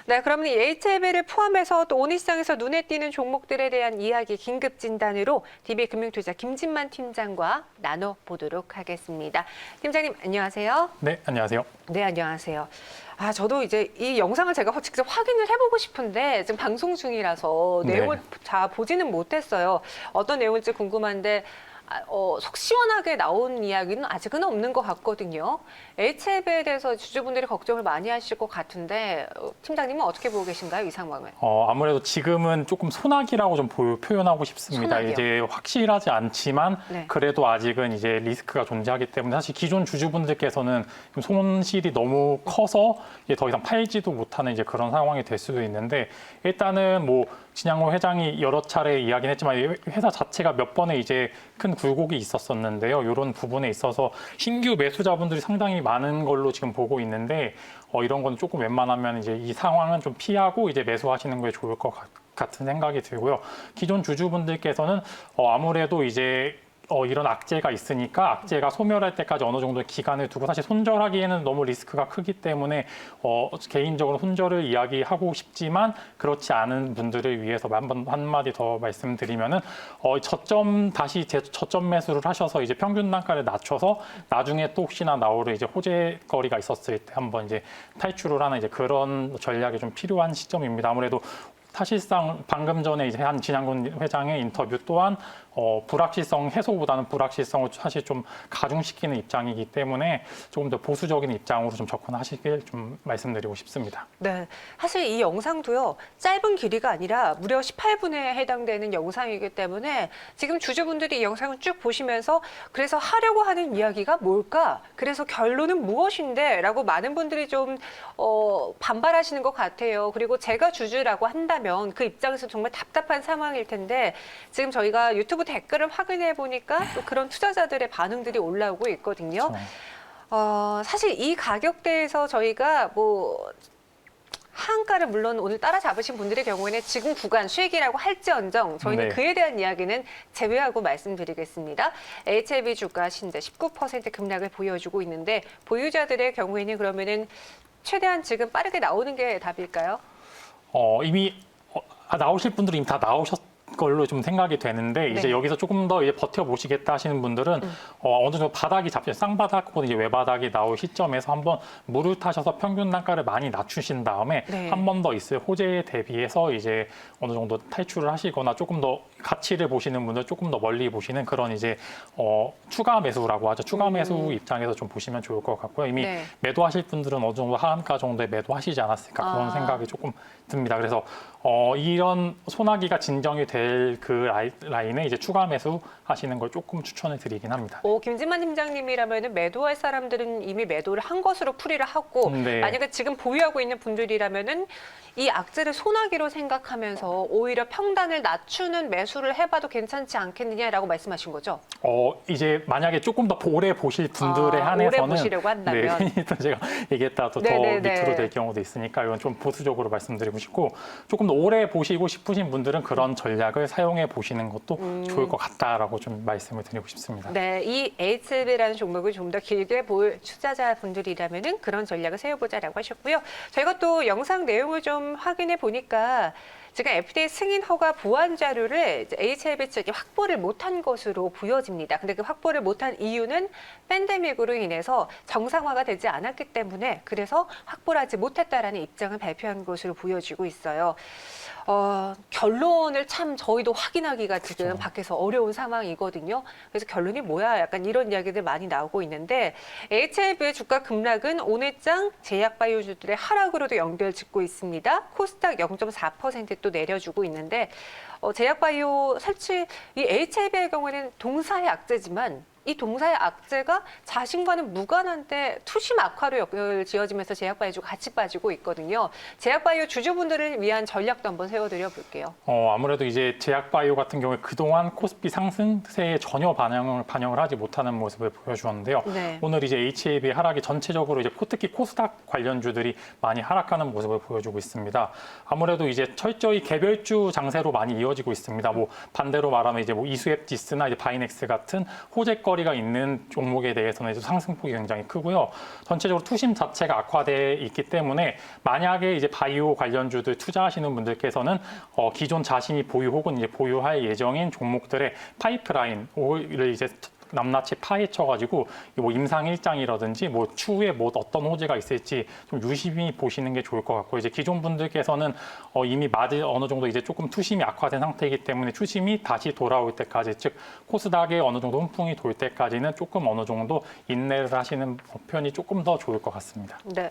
네, 그러면 이 HLB를 포함해서 또 오늘 시장에서 눈에 띄는 종목들에 대한 이야기 긴급 진단으로 DB금융투자 김진만 팀장과 나눠보도록 하겠습니다. 팀장님, 안녕하세요. 네, 안녕하세요. 네, 안녕하세요. 저도 이제 이 영상을 제가 직접 확인을 해보고 싶은데 지금 방송 중이라서 내용을 다 보지는 못했어요. 어떤 내용일지 궁금한데 속 시원하게 나온 이야기는 아직은 없는 것 같거든요. HLB에 대해서 주주분들이 걱정을 많이 하실 것 같은데 팀장님은 어떻게 보고 계신가요, 이 상황을? 아무래도 지금은 조금 소나기라고 좀 표현하고 싶습니다. 소나기요? 이제 확실하지 않지만 네. 그래도 아직은 이제 리스크가 존재하기 때문에 사실 기존 주주분들께서는 좀 손실이 너무 커서 이제 더 이상 팔지도 못하는 이제 그런 상황이 될 수도 있는데 일단은 뭐 진양호 회장이 여러 차례 이야기는 했지만 회사 자체가 몇 번의 이제 큰 굴곡이 있었었는데요. 이런 부분에 있어서 신규 매수자분들이 상당히 많은 걸로 지금 보고 있는데 이런 건 조금 웬만하면 이제 이 상황은 좀 피하고 이제 매수하시는 게 좋을 것 같은 생각이 들고요. 기존 주주분들께서는 아무래도 이제 이런 악재가 있으니까 악재가 소멸할 때까지 어느 정도 기간을 두고 사실 손절하기에는 너무 리스크가 크기 때문에 개인적으로 손절을 이야기하고 싶지만 그렇지 않은 분들을 위해서 한마디 더 말씀드리면은 다시 저점 매수를 하셔서 이제 평균 단가를 낮춰서 나중에 또 혹시나 나오는 이제 호재거리가 있었을 때 한번 이제 탈출을 하는 이제 그런 전략이 좀 필요한 시점입니다. 아무래도 사실상 방금 전에 이제 한 진양군 회장의 인터뷰 또한 불확실성 해소보다는 불확실성을 사실 좀 가중시키는 입장이기 때문에 조금 더 보수적인 입장으로 좀 접근하시길 좀 말씀드리고 싶습니다. 네, 사실 이 영상도요, 짧은 길이가 아니라 무려 18분에 해당되는 영상이기 때문에 지금 주주분들이 이 영상을 쭉 보시면서 그래서 하려고 하는 이야기가 뭘까? 그래서 결론은 무엇인데? 라고 많은 분들이 좀 반발하시는 것 같아요. 그리고 제가 주주라고 한다면 그 입장에서 정말 답답한 상황일 텐데 지금 저희가 유튜브 댓글을 확인해 보니까 또 그런 투자자들의 반응들이 올라오고 있거든요. 그렇죠. 사실 이 가격대에서 저희가 뭐 한가를 물론 오늘 따라잡으신 분들의 경우에는 지금 구간 수익이라고 할지언정 저희는 네. 그에 대한 이야기는 제외하고 말씀드리겠습니다. HLB 주가 현재 19% 급락을 보여주고 있는데 보유자들의 경우에는 그러면은 최대한 지금 빠르게 나오는 게 답일까요? 이미 나오실 분들이 이미 다 나오셨 걸로 좀 생각이 되는데 이제 네. 여기서 조금 더 이제 버텨보시겠다 하시는 분들은 어느 정도 바닥이 잡혀 쌍바닥 혹은 이제 외바닥이 나올 시점에서 한번 물을 타셔서 평균 단가를 많이 낮추신 다음에 네. 한 번 더 있을 호재에 대비해서 이제 어느 정도 탈출을 하시거나 조금 더 가치를 보시는 분들 조금 더 멀리 보시는 그런 이제 추가 매수라고 하죠. 추가 매수 입장에서 좀 보시면 좋을 것 같고요. 이미 네. 매도하실 분들은 어느 정도 하한가 정도에 매도하시지 않았을까 그런 생각이 조금 듭니다. 그래서 이런 소나기가 진정이 될 그 라인에 이제 추가 매수 하시는 걸 조금 추천을 드리긴 합니다. 김진만 팀장님이라면 매도할 사람들은 이미 매도를 한 것으로 풀이를 하고 네. 만약에 지금 보유하고 있는 분들이라면은 이 악재를 소나기로 생각하면서 오히려 평단을 낮추는 매수를 해봐도 괜찮지 않겠느냐라고 말씀하신 거죠? 이제 만약에 조금 더 오래 보실 분들에 한해서는 오래 보시려고 한다면 네, 또 제가 얘기했다 더 밑으로 될 경우도 있으니까 이건 좀 보수적으로 말씀드리고 싶고 조금 더 오래 보시고 싶으신 분들은 그런 전략을 사용해 보시는 것도 좋을 것 같다라고 좀 말씀을 드리고 싶습니다. 네, 이 HLB라는 종목을 좀 더 길게 볼 투자자분들이라면은 그런 전략을 세워보자라고 하셨고요. 저희가 또 영상 내용을 좀 확인해 보니까 지금 FDA 승인 허가 보완 자료를 HLB 측이 확보를 못한 것으로 보여집니다. 근데 그 확보를 못한 이유는 팬데믹으로 인해서 정상화가 되지 않았기 때문에 그래서 확보를 하지 못했다라는 입장을 발표한 것으로 보여지고 있어요. 결론을 참 저희도 확인하기가 지금 그렇죠. 밖에서 어려운 상황이거든요. 그래서 결론이 뭐야? 약간 이런 이야기들 많이 나오고 있는데 HLB의 주가 급락은 오늘장 제약바이오주들의 하락으로도 연결짓고 있습니다. 코스닥 0.4% 또 내려주고 있는데 제약바이오 설치 이 HLB의 경우에는 동사의 악재지만 이 동사의 악재가 자신과는 무관한데 투심 악화로 연결지어지면서 제약바이오주가 같이 빠지고 있거든요. 제약바이오 주주분들을 위한 전략도 한번 세워드려 볼게요. 아무래도 이제 제약바이오 같은 경우에 그동안 코스피 상승세에 전혀 반영을 하지 못하는 모습을 보여주었는데요. 네. 오늘 이제 HLB 하락이 전체적으로 이제 특히 코스닥 관련주들이 많이 하락하는 모습을 보여주고 있습니다. 아무래도 이제 철저히 개별주 장세로 많이 이어지고 있습니다. 뭐 반대로 말하면 이제 뭐 이수앱지스나 이제 바이넥스 같은 호재거리 사거리가 있는 종목에 대해서는 이제 상승폭이 굉장히 크고요. 전체적으로 투심 자체가 악화돼 있기 때문에 만약에 이제 바이오 관련주들 투자하시는 분들께서는 기존 자신이 보유 혹은 이제 보유할 예정인 종목들의 파이프라인을 이제 낱낱이 파헤쳐가지고 뭐 임상 일장이라든지 뭐 추후에 뭐 어떤 호재가 있을지 좀 유심히 보시는 게 좋을 것 같고, 이제 기존 분들께서는 이미 어느 정도 이제 조금 투심이 악화된 상태이기 때문에 투심이 다시 돌아올 때까지, 즉 코스닥에 어느 정도 훈풍이 돌 때까지는 조금 어느 정도 인내를 하시는 편이 조금 더 좋을 것 같습니다. 네.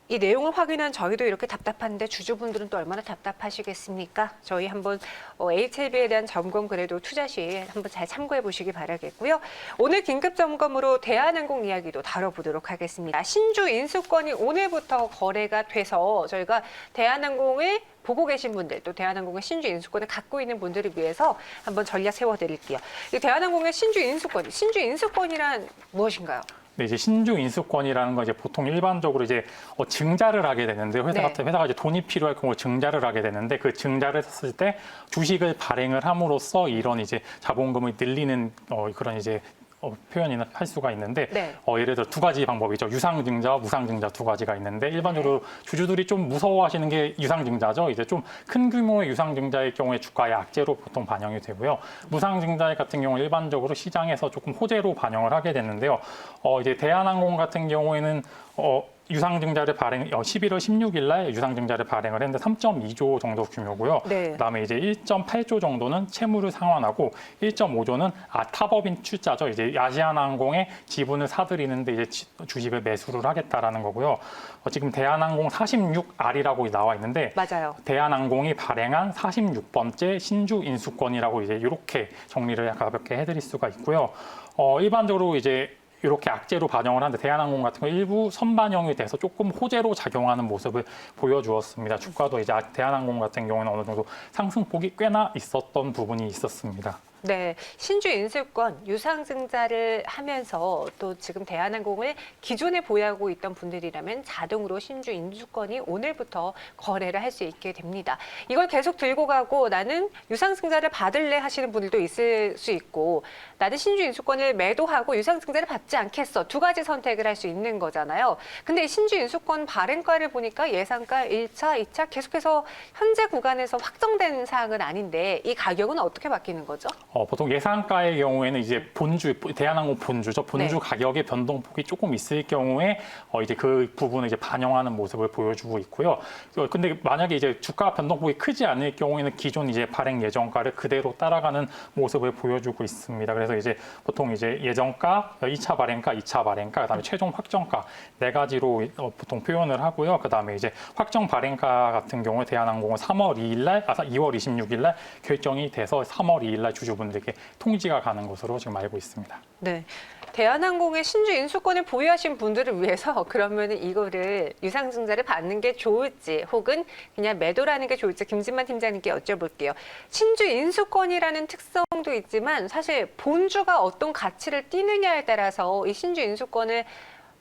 이 내용을 확인한 저희도 이렇게 답답한데 주주분들은 또 얼마나 답답하시겠습니까? 저희 한번 HLB에 대한 점검 그래도 투자 시 한번 잘 참고해 보시기 바라겠고요. 오늘 긴급 점검으로 대한항공 이야기도 다뤄보도록 하겠습니다. 신주 인수권이 오늘부터 거래가 돼서 저희가 대한항공을 보고 계신 분들, 또 대한항공의 신주 인수권을 갖고 있는 분들을 위해서 한번 전략 세워드릴게요. 이 대한항공의 신주 인수권이란 무엇인가요? 네, 이제 신주 인수권이라는 건 이제 보통 일반적으로 이제 증자를 하게 되는데, 회사가 이제 돈이 필요할 경우 증자를 하게 되는데, 그 증자를 했을 때 주식을 발행을 함으로써 이런 이제 자본금을 늘리는 그런 이제 표현이나 할 수가 있는데, 네. 예를 들어 두 가지 방법이죠. 유상증자와 무상증자 두 가지가 있는데, 일반적으로 주주들이 좀 무서워하시는 게 유상증자죠. 이제 좀 큰 규모의 유상증자의 경우에 주가의 악재로 보통 반영이 되고요. 무상증자 같은 경우는 일반적으로 시장에서 조금 호재로 반영을 하게 되는데요. 이제 대한항공 같은 경우에는 유상증자를 11월 16일 날 유상증자를 발행을 했는데 3.2조 정도 규모고요. 네. 그다음에 이제 1.8조 정도는 채무를 상환하고 1.5조는 타법인 출자죠. 이제 아시아나항공의 지분을 사들이는데 이제 주식을 매수를 하겠다라는 거고요. 지금 대한항공 46R이라고 나와 있는데, 맞아요. 대한항공이 발행한 46번째 신주 인수권이라고 이제 이렇게 정리를 가볍게 해드릴 수가 있고요. 일반적으로 이제 이렇게 악재로 반영을 하는데, 대한항공 같은 경우 일부 선반영이 돼서 조금 호재로 작용하는 모습을 보여주었습니다. 주가도 이제 대한항공 같은 경우는 어느 정도 상승폭이 꽤나 있었던 부분이 있었습니다. 네, 신주 인수권 유상증자를 하면서 또 지금 대한항공을 기존에 보유하고 있던 분들이라면 자동으로 신주 인수권이 오늘부터 거래를 할 수 있게 됩니다. 이걸 계속 들고 가고 나는 유상증자를 받을래 하시는 분들도 있을 수 있고, 나는 신주 인수권을 매도하고 유상증자를 받지 않겠어. 두 가지 선택을 할 수 있는 거잖아요. 근데 이 신주 인수권 발행가를 보니까 예상가 1차, 2차 계속해서 현재 구간에서 확정된 사항은 아닌데, 이 가격은 어떻게 바뀌는 거죠? 보통 예상가의 경우에는 이제 대한항공 본주죠. 본주 네. 가격의 변동폭이 조금 있을 경우에 이제 그 부분을 이제 반영하는 모습을 보여주고 있고요. 근데 만약에 이제 주가 변동폭이 크지 않을 경우에는 기존 이제 발행 예정가를 그대로 따라가는 모습을 보여주고 있습니다. 그래서 이제 보통 이제 예정가, 2차 발행가, 2차 발행가, 그다음에 최종 확정가 네 가지로 보통 표현을 하고요. 그다음에 이제 확정 발행가 같은 경우에 대한항공은 2월 26일 날 결정이 돼서 3월 2일 날 주주분들께 통지가 가는 것으로 지금 알고 있습니다. 네. 대한항공의 신주 인수권을 보유하신 분들을 위해서 그러면 이거를 유상증자를 받는 게 좋을지 혹은 그냥 매도라는 게 좋을지 김진만 팀장님께 여쭤볼게요. 신주 인수권이라는 특성도 있지만 사실 본주가 어떤 가치를 띠느냐에 따라서 이 신주 인수권을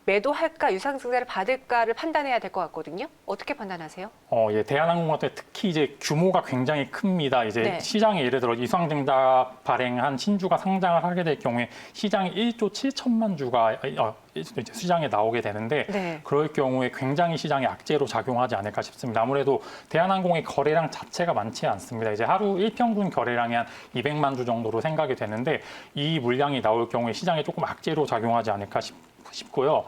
매도할까 유상증자를 받을까를 판단해야 될 것 같거든요. 어떻게 판단하세요? 예, 대한항공 같은 특히 이제 규모가 굉장히 큽니다. 이제 네. 시장에 예를 들어 유상증자 발행한 신주가 상장을 하게 될 경우에 시장에 1조 7천만 주가 이제 시장에 나오게 되는데, 네. 그럴 경우에 굉장히 시장에 악재로 작용하지 않을까 싶습니다. 아무래도 대한항공의 거래량 자체가 많지 않습니다. 이제 하루 일평균 거래량이 한 200만 주 정도로 생각이 되는데, 이 물량이 나올 경우에 시장에 조금 악재로 작용하지 않을까 싶고요.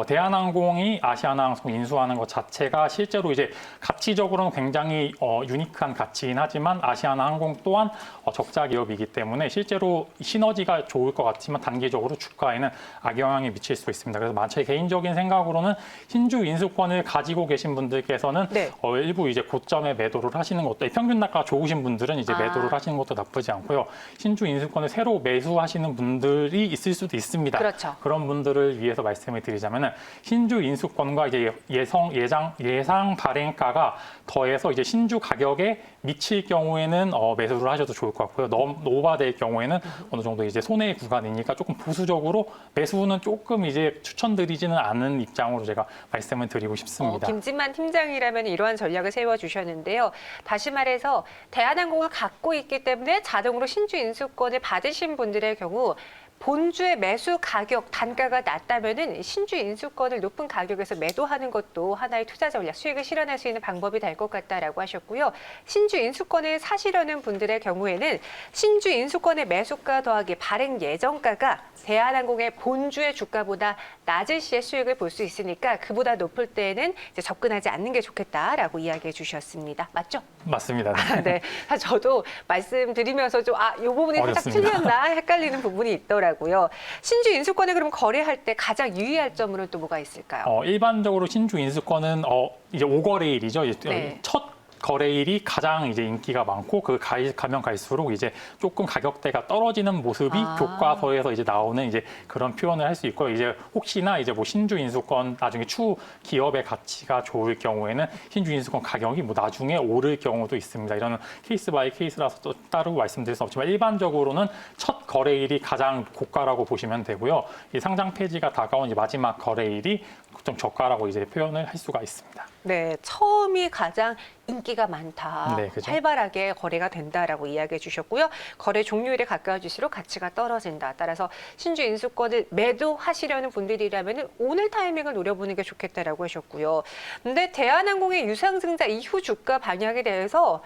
대한항공이 아시아나항공 인수하는 것 자체가 실제로 이제 가치적으로는 굉장히 유니크한 가치이긴 하지만 아시아나항공 또한 적자 기업이기 때문에 실제로 시너지가 좋을 것 같지만 단기적으로 주가에는 악영향이 미칠 수 있습니다. 그래서 제 개인적인 생각으로는 신주 인수권을 가지고 계신 분들께서는 네. 일부 이제 고점에 매도를 하시는 것도, 평균 낙가 좋으신 분들은 이제 매도를 하시는 것도 나쁘지 않고요. 신주 인수권을 새로 매수하시는 분들이 있을 수도 있습니다. 그렇죠. 그런 분들을 위해서 말씀을 드리자면은 신주 인수권과 이제 예상 발행가가 더해서 이제 신주 가격에 미칠 경우에는 매수를 하셔도 좋을 것 같고요. 너무 오버될 경우에는 어느 정도 이제 손해 구간이니까 조금 보수적으로 매수는 조금 이제 추천드리지는 않은 입장으로 제가 말씀을 드리고 싶습니다. 김진만 팀장이라면 이러한 전략을 세워주셨는데요. 다시 말해서 대한항공을 갖고 있기 때문에 자동으로 신주 인수권을 받으신 분들의 경우 본주의 매수 가격 단가가 낮다면은 신주 인수권을 높은 가격에서 매도하는 것도 하나의 투자 전략, 수익을 실현할 수 있는 방법이 될 것 같다라고 하셨고요. 신주 인수권을 사시려는 분들의 경우에는 신주 인수권의 매수가 더하기 발행 예정가가 대한항공의 본주의 주가보다 낮을 시에 수익을 볼 수 있으니까 그보다 높을 때에는 이제 접근하지 않는 게 좋겠다라고 이야기해 주셨습니다. 맞죠? 맞습니다. 네. 사실 저도 말씀드리면서 좀 이 부분이 살짝 어렵습니다. 틀렸나 헷갈리는 부분이 있더라고요. 신주 인수권을 그럼 거래할 때 가장 유의할 점으로 또 뭐가 있을까요? 일반적으로 신주 인수권은 이제 5거래일이죠. 이제 네. 첫 거래일이 가장 이제 인기가 많고 가면 갈수록 이제 조금 가격대가 떨어지는 모습이 교과서에서 이제 나오는 이제 그런 표현을 할 수 있고요. 이제 혹시나 이제 뭐 신주 인수권 나중에 추후 기업의 가치가 좋을 경우에는 신주 인수권 가격이 뭐 나중에 오를 경우도 있습니다. 이런 케이스 바이 케이스라서 또 따로 말씀드릴 수 없지만 일반적으로는 첫 거래일이 가장 고가라고 보시면 되고요. 이 상장 폐지가 다가온 이제 마지막 거래일이 좀 저가라고 이제 표현을 할 수가 있습니다. 네, 처음이 가장 인기가 많다. 네, 그죠. 활발하게 거래가 된다라고 이야기해 주셨고요. 거래 종료일에 가까워질수록 가치가 떨어진다. 따라서 신주 인수권을 매도하시려는 분들이라면 오늘 타이밍을 노려보는 게 좋겠다라고 하셨고요. 근데 대한항공의 유상증자 이후 주가 방향에 대해서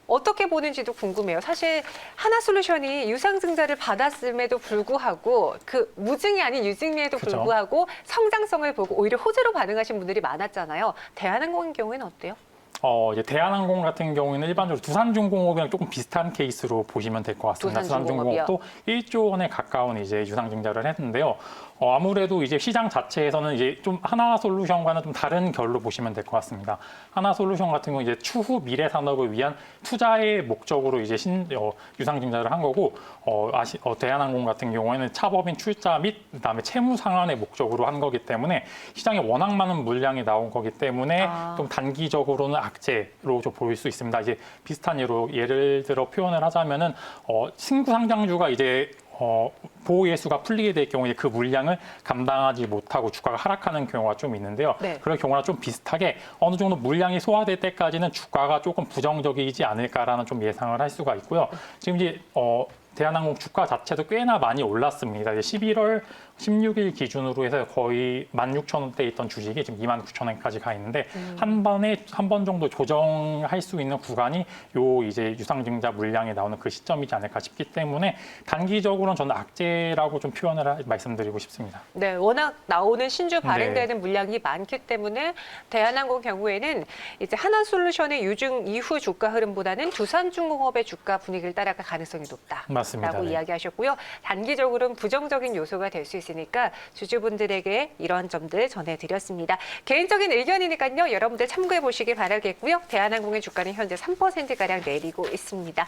어떻게 보는지도 궁금해요. 사실 하나솔루션이 유상증자를 받았음에도 불구하고 그 무증이 아닌 유증리에도 그죠. 불구하고 성장성을 보고 오히려 호재로 반응하신 분들이 많았잖아요. 대한항공의 경우에는 어때요? 이제 대한항공 같은 경우에는 일반적으로 두산중공업이랑 조금 비슷한 케이스로 보시면 될 것 같습니다. 두산중공업이요? 두산중공업도 1조 원에 가까운 이제 유상증자를 했는데요. 아무래도 이제 시장 자체에서는 이제 좀 하나솔루션과는 좀 다른 결로 보시면 될 것 같습니다. 하나솔루션 같은 경우 이제 추후 미래 산업을 위한 투자의 목적으로 이제 유상증자를 한 거고, 대한항공 같은 경우에는 차법인 출자 및 그다음에 채무 상환의 목적으로 한 거기 때문에 시장에 워낙 많은 물량이 나온 거기 때문에 좀 단기적으로는 악재로 좀 보일 수 있습니다. 이제 비슷한 예를 들어 표현을 하자면은 신규 상장주가 이제 보호 예수가 풀리게 될 경우에 그 물량을 감당하지 못하고 주가가 하락하는 경우가 좀 있는데요. 네. 그럴 경우랑 좀 비슷하게 어느 정도 물량이 소화될 때까지는 주가가 조금 부정적이지 않을까라는 좀 예상을 할 수가 있고요. 지금 이제 대한항공 주가 자체도 꽤나 많이 올랐습니다. 이제 11월 16일 기준으로 해서 거의 16,000원대에 있던 주식이 지금 29,000원까지 가 있는데 한 번 정도 조정할 수 있는 구간이 요 이제 유상증자 물량이 나오는 그 시점이지 않을까 싶기 때문에 단기적으로는 저는 악재라고 좀 말씀드리고 싶습니다. 네, 워낙 나오는 신주 발행되는 물량이 많기 때문에 대한항공 경우에는 이제 하나솔루션의 유증 이후 주가 흐름보다는 두산중공업의 주가 분위기를 따라갈 가능성이 높다. 맞습니다. 라고 네. 이야기하셨고요. 단기적으로는 부정적인 요소가 될 수 있으니까 주주분들에게 이런 점들 전해드렸습니다. 개인적인 의견이니까요. 여러분들 참고해 보시길 바라겠고요. 대한항공의 주가는 현재 3%가량 내리고 있습니다.